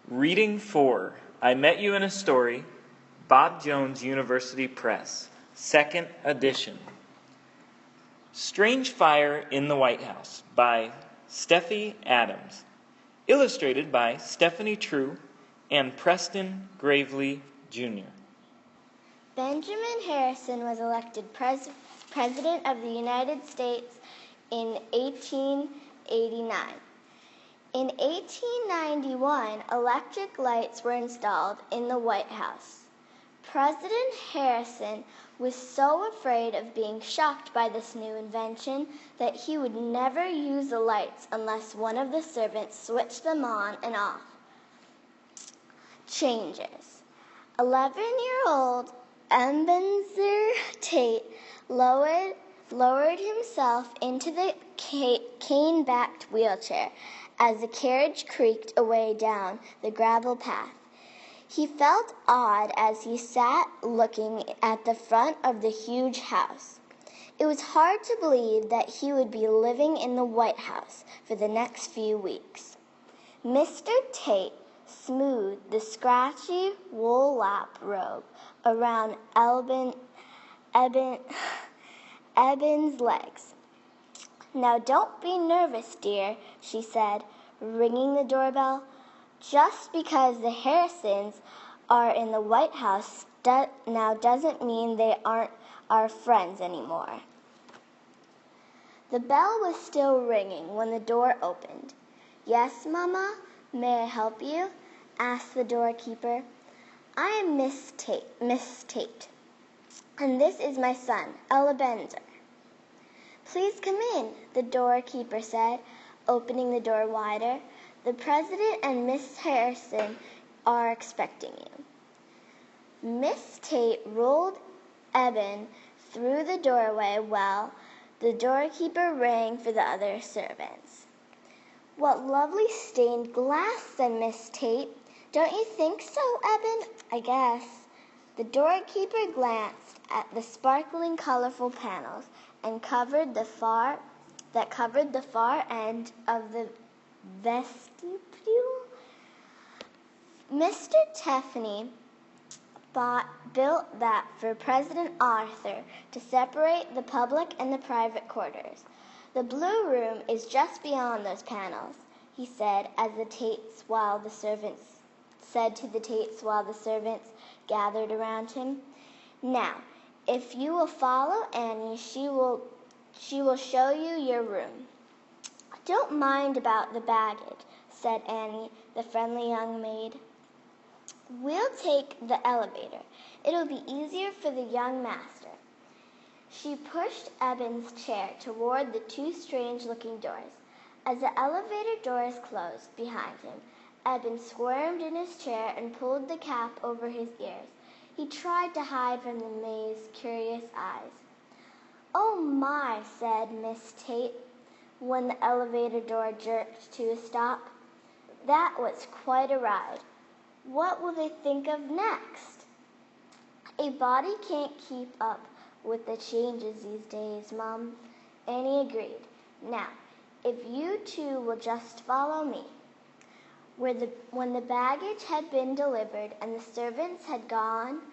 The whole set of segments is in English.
Reading 4, I Met You in a Story, Bob Jones University Press, 2nd edition. Strange Fire in the White House by Steffi Adams. Illustrated by Stephanie True and Preston Gravely, Jr. Benjamin Harrison was elected President of the United States in 1889. In 1891, electric lights were installed in the White House. President Harrison was so afraid of being shocked by this new invention that he would never use the lights unless one of the servants switched them on and off. Changes. 11-year-old Ebenezer Tate lowered himself into the cane-backed wheelchair as the carriage creaked away down the gravel path. He felt odd as he sat looking at the front of the huge house. It was hard to believe that he would be living in the White House for the next few weeks. Mr. Tate smoothed the scratchy wool lap robe around Eben's legs. "Now don't be nervous, dear," she said, ringing the doorbell. "Just because the Harrisons are in the White House now doesn't mean they aren't our friends anymore." The bell was still ringing when the door opened. "Yes, Mama, may I help you?" asked the doorkeeper. "I am Miss Tate, and this is my son, Ebenezer." "Please come in," the doorkeeper said, opening the door wider. "The President and Miss Harrison are expecting you." Miss Tate rolled Eben through the doorway while the doorkeeper rang for the other servants. "What lovely stained glass," said Miss Tate. "Don't you think so, Eben?" "I guess." The doorkeeper glanced at the sparkling, colorful panels and covered the far end of the vestibule. Mr. Tiffany built that for President Arthur to separate the public and the private quarters. "The blue room is just beyond those panels," he said to the Tates while the servants gathered around him. "Now, if you will follow Annie, she will show you your room." "Don't mind about the baggage," said Annie, the friendly young maid. "We'll take the elevator. It'll be easier for the young master." She pushed Eben's chair toward the two strange-looking doors. As the elevator doors closed behind him, Eben squirmed in his chair and pulled the cap over his ears. He tried to hide from the maid's curious eyes. "Oh, my," said Miss Tate, when the elevator door jerked to a stop. "That was quite a ride. What will they think of next?" "A body can't keep up with the changes these days, Mom," Annie agreed. "Now, if you two will just follow me." When the baggage had been delivered and the servants had gone,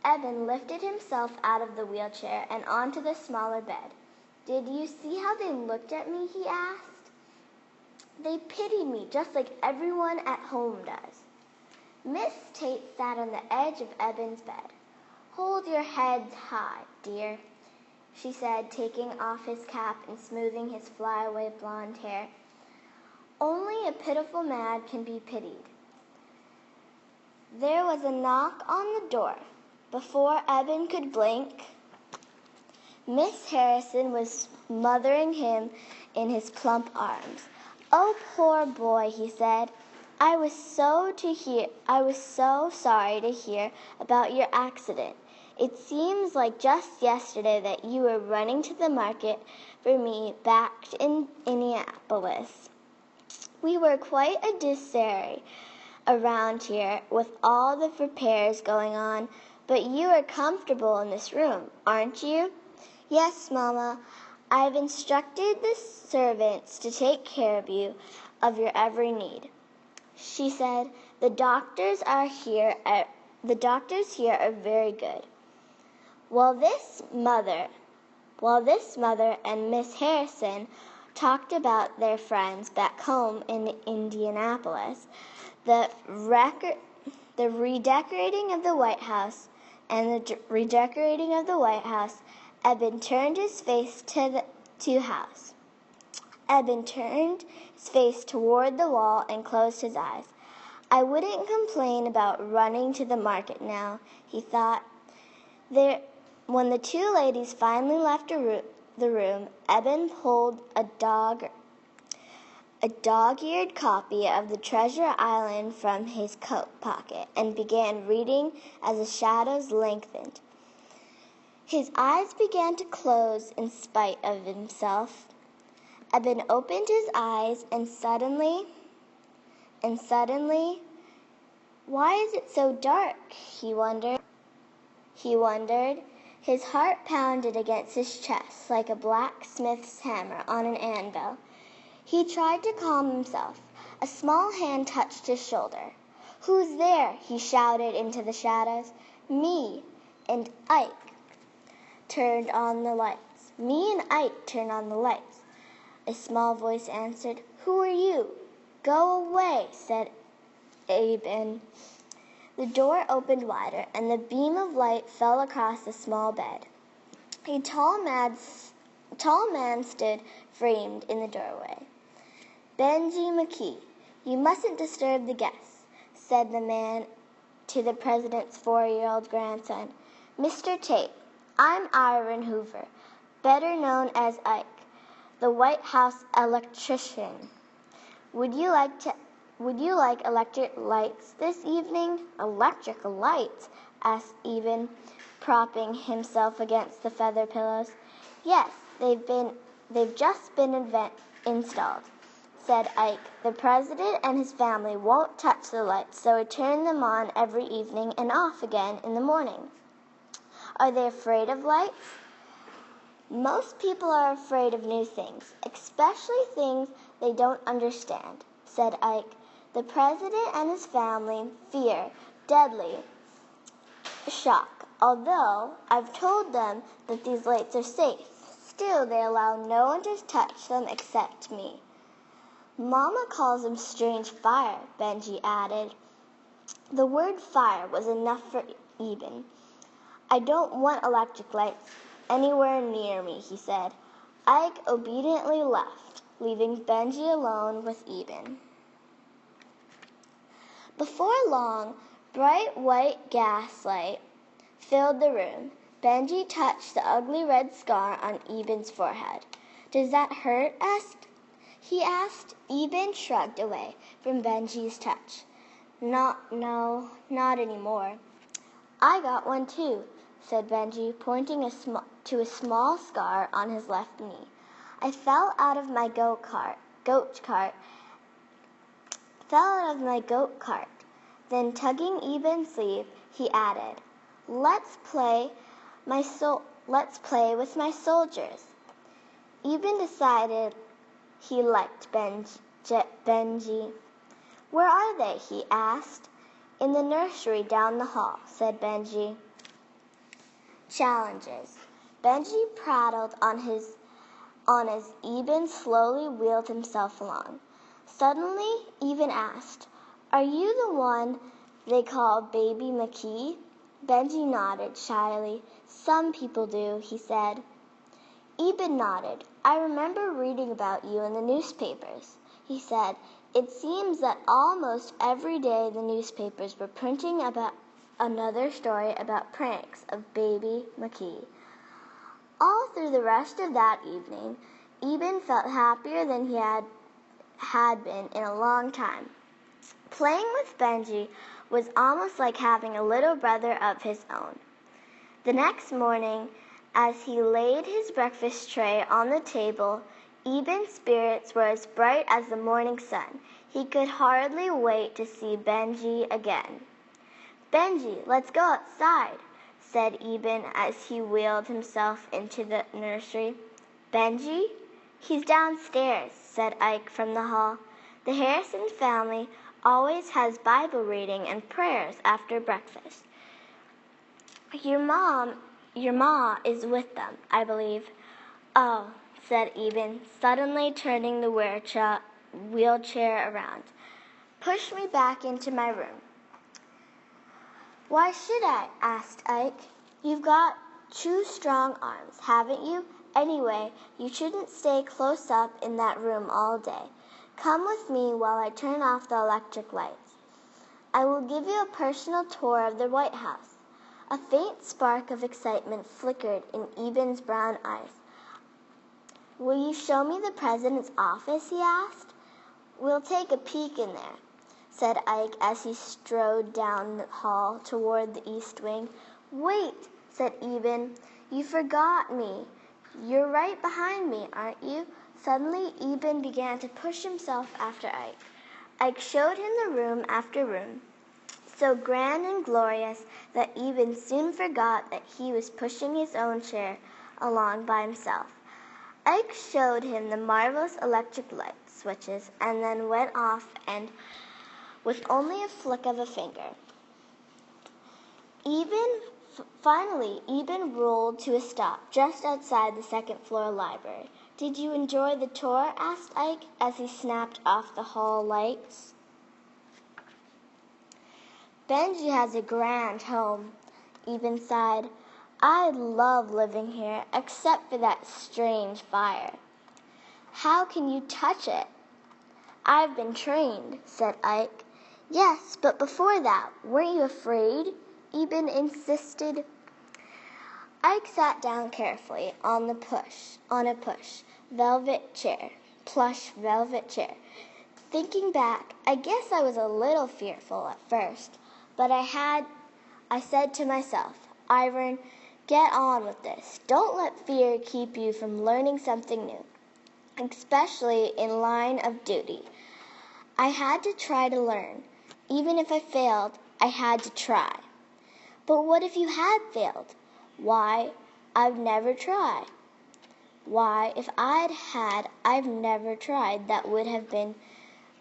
Eben lifted himself out of the wheelchair and onto the smaller bed. "Did you see how they looked at me?" he asked. "They pitied me just like everyone at home does." Miss Tate sat on the edge of Eben's bed. "Hold your heads high, dear," she said, taking off his cap and smoothing his flyaway blonde hair. "Only a pitiful man can be pitied." There was a knock on the door. Before Eben could blink, Miss Harrison was smothering him in his plump arms. "Oh, poor boy," he said. I was so sorry to hear about your accident. It seems like just yesterday that you were running to the market for me back in Indianapolis. We were quite a disarray around here with all the repairs going on, but you are comfortable in this room, aren't you?" "Yes, Mama. I've instructed the servants to take care of you, of your every need. She said, the doctors here are very good. While this mother and Miss Harrison talked about their friends back home in Indianapolis, the redecorating of the White House, Eben turned his face Eben turned his face toward the wall and closed his eyes. I wouldn't complain about running to the market now, he thought. When the two ladies finally left the room, Eben pulled a dog-eared copy of the Treasure Island from his coat pocket and began reading as the shadows lengthened. His eyes began to close in spite of himself. Eben opened his eyes and suddenly, why is it so dark? He wondered. His heart pounded against his chest like a blacksmith's hammer on an anvil. He tried to calm himself. A small hand touched his shoulder. Who's there? He shouted into the shadows. Me and Ike turned on the lights. Me and Ike turned on the lights. A small voice answered. Who are you? Go away, said Eben. The door opened wider, and the beam of light fell across the small bed. A tall man stood framed in the doorway. Benji McKee, you mustn't disturb the guests, said the man to the president's 4-year-old grandson. Mr. Tate, I'm Aaron Hoover, better known as Ike, the White House electrician. Would you like electric lights this evening? Electric lights? Asked Eben, propping himself against the feather pillows. Yes, they've just been installed, said Ike. The president and his family won't touch the lights, so we turn them on every evening and off again in the morning. Are they afraid of lights? Most people are afraid of new things, especially things they don't understand, said Ike. The president and his family fear deadly shock. Although I've told them that these lights are safe, still they allow no one to touch them except me. Mama calls them strange fire, Benji added. The word fire was enough for Eben. I don't want electric lights anywhere near me, he said. Ike obediently left, leaving Benji alone with Eben. Before long, bright white gaslight filled the room. Benji touched the ugly red scar on Eben's forehead. Does that hurt? He asked. Eben shrugged away from Benji's touch. Not anymore. I got one too, said Benji, pointing to a small scar on his left knee. I fell out of my goat cart. Then tugging Eben's sleeve, he added, Let's play with my soldiers. Eben decided he liked Benji. Where are they? He asked. In the nursery down the hall, said Benji. Challenges. Benji prattled on as Eben slowly wheeled himself along. Suddenly, Eben asked, Are you the one they call Baby McKee? Benji nodded shyly. Some people do, he said. Eben nodded. I remember reading about you in the newspapers, he said. It seems that almost every day the newspapers were printing about another story about pranks of Baby McKee. All through the rest of that evening, Eben felt happier than he had been in a long time. Playing with Benji was almost like having a little brother of his own. The next morning, as he laid his breakfast tray on the table, Eben's spirits were as bright as the morning sun. He could hardly wait to see Benji again. Benji, let's go outside, said Eben as he wheeled himself into the nursery. Benji? He's downstairs, said Ike from the hall. The Harrison family always has Bible reading and prayers after breakfast. Your ma is with them, I believe. Oh, said Eben, suddenly turning the wheelchair around. Push me back into my room. Why should I? Asked Ike. You've got 2 strong arms, haven't you? Anyway, you shouldn't stay close up in that room all day. Come with me while I turn off the electric lights. I will give you a personal tour of the White House. A faint spark of excitement flickered in Eben's brown eyes. Will you show me the president's office? He asked. We'll take a peek in there, said Ike as he strode down the hall toward the east wing. Wait, said Eben. You forgot me. You're right behind me, aren't you? Suddenly, Eben began to push himself after Ike. Ike showed him the room after room, so grand and glorious that Eben soon forgot that he was pushing his own chair along by himself. Ike showed him the marvelous electric light switches and then went off and with only a flick of a finger. Finally, Eben rolled to a stop just outside the second-floor library. Did you enjoy the tour? Asked Ike as he snapped off the hall lights. Benji has a grand home, Eben sighed. I love living here, except for that strange fire. How can you touch it? I've been trained, said Ike. Yes, but before that, weren't you afraid? Eben insisted. Ike sat down carefully on a plush velvet chair. Thinking back, I guess I was a little fearful at first, but I said to myself, Ivan, get on with this. Don't let fear keep you from learning something new, especially in line of duty. I had to try to learn. Even if I failed, I had to try. But what if you had failed? Why, I've never tried. Why, if I've never tried, that would have been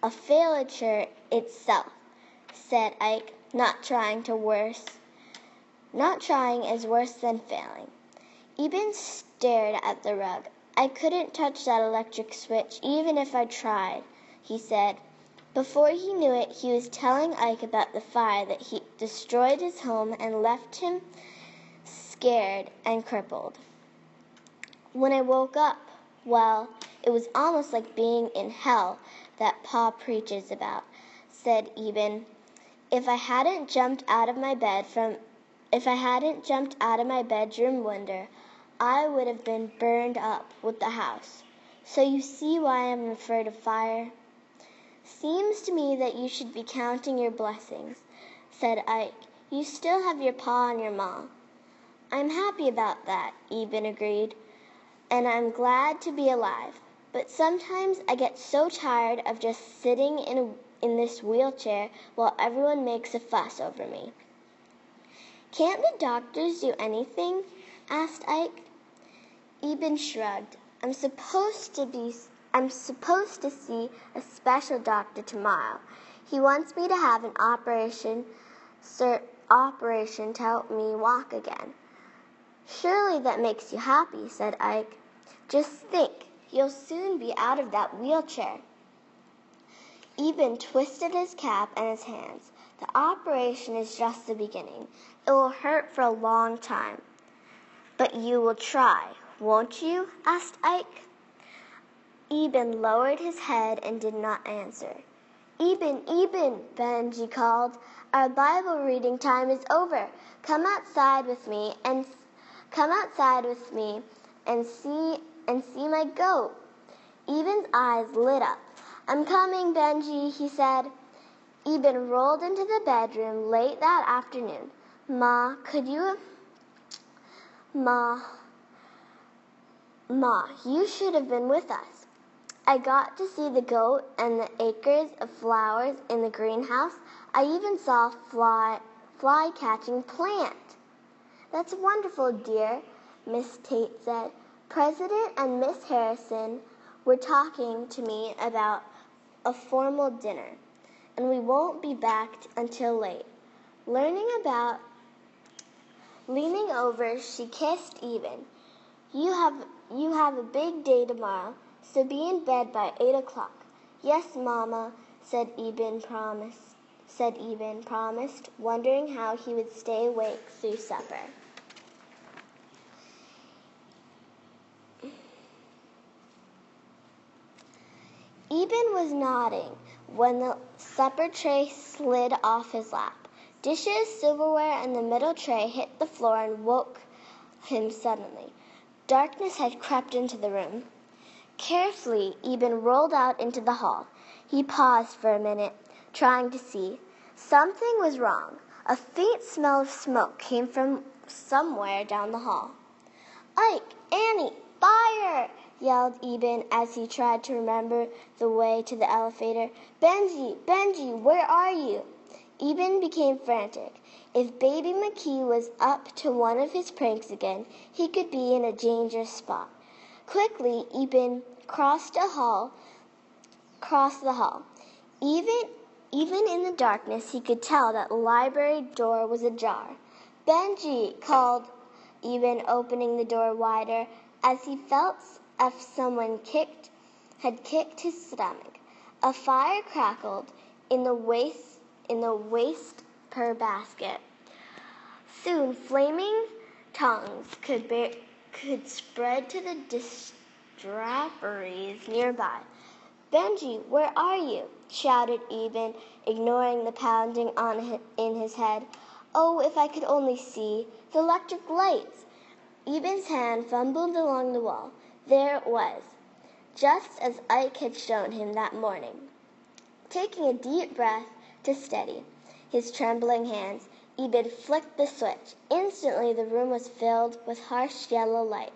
a failure itself, said Ike, not trying is worse than failing. Eben stared at the rug. I couldn't touch that electric switch even if I tried, he said. Before he knew it, he was telling Ike about the fire that he destroyed his home and left him scared and crippled. When I woke up, well, it was almost like being in hell that Pa preaches about, said Eben. If I hadn't jumped out of my bedroom window, I would have been burned up with the house. So you see why I'm afraid of fire. Seems to me that you should be counting your blessings, said Ike. You still have your pa and your ma. I'm happy about that, Eben agreed, and I'm glad to be alive. But sometimes I get so tired of just sitting in this wheelchair while everyone makes a fuss over me. Can't the doctors do anything? Asked Ike. Eben shrugged. I'm supposed to see a special doctor tomorrow. He wants me to have an operation to help me walk again. Surely that makes you happy, said Ike. Just think, you'll soon be out of that wheelchair. Eben twisted his cap and his hands. The operation is just the beginning. It will hurt for a long time. But you will try, won't you? Asked Ike. Eben lowered his head and did not answer. Eben, Benji called. Our Bible reading time is over. Come outside with me and see my goat. Eben's eyes lit up. I'm coming, Benji, he said. Eben rolled into the bedroom late that afternoon. Ma, you should have been with us. I got to see the goat and the acres of flowers in the greenhouse. I even saw a fly-catching plant. That's wonderful, dear, Miss Tate said. President and Miss Harrison were talking to me about a formal dinner, and we won't be back until late. Leaning over, she kissed Eben. You have a big day tomorrow, so be in bed by 8 o'clock. Yes, Mama, said Eben promised, wondering how he would stay awake through supper. Eben was nodding when the supper tray slid off his lap. Dishes, silverware, and the middle tray hit the floor and woke him suddenly. Darkness had crept into the room. Carefully, Eben rolled out into the hall. He paused for a minute, trying to see. Something was wrong. A faint smell of smoke came from somewhere down the hall. Ike, Annie, fire! Yelled Eben as he tried to remember the way to the elevator. Benji, where are you? Eben became frantic. If Baby McKee was up to one of his pranks again, he could be in a dangerous spot. Quickly, Eben crossed the hall. Even in the darkness, he could tell that the library door was ajar. Benji, called Eben, opening the door wider as he felt as if someone had kicked his stomach. A fire crackled in the waste per basket. Soon, flaming tongues could spread to the draperies nearby. Benji, where are you? Shouted Eben, ignoring the pounding in his head. Oh, if I could only see the electric lights. Eben's hand fumbled along the wall. There it was, just as Ike had shown him that morning. Taking a deep breath to steady his trembling hands, Eben flicked the switch. Instantly, the room was filled with harsh yellow light.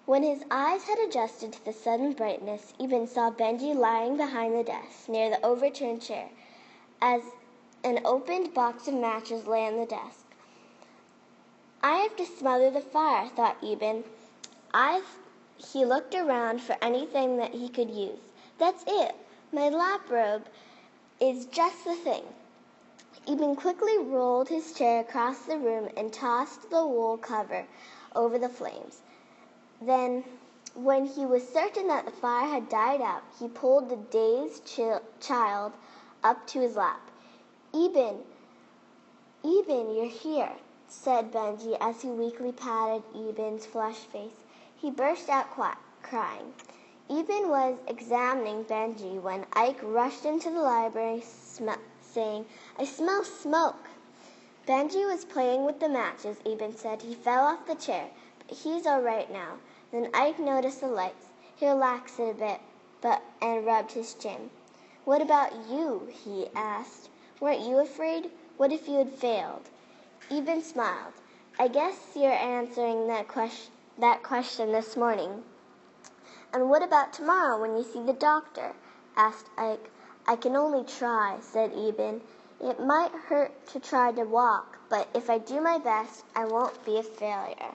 When his eyes had adjusted to the sudden brightness, Eben saw Benji lying behind the desk near the overturned chair, as an opened box of matches lay on the desk. I have to smother the fire, thought Eben. He looked around for anything that he could use. That's it. My lap robe is just the thing. Eben quickly rolled his chair across the room and tossed the wool cover over the flames. Then, when he was certain that the fire had died out, he pulled the dazed child up to his lap. Eben, you're here, said Benji as he weakly patted Eben's flushed face. He burst out crying. Eben was examining Benji when Ike rushed into the library saying, I smell smoke. Benji was playing with the matches, Eben said. He fell off the chair, but he's all right now. Then Ike noticed the lights. He relaxed it a bit and rubbed his chin. What about you? He asked. Weren't you afraid? What if you had failed? Eben smiled. I guess you're answering that question this morning. And what about tomorrow when you see the doctor? Asked Ike. I can only try, said Eben. It might hurt to try to walk, but if I do my best, I won't be a failure.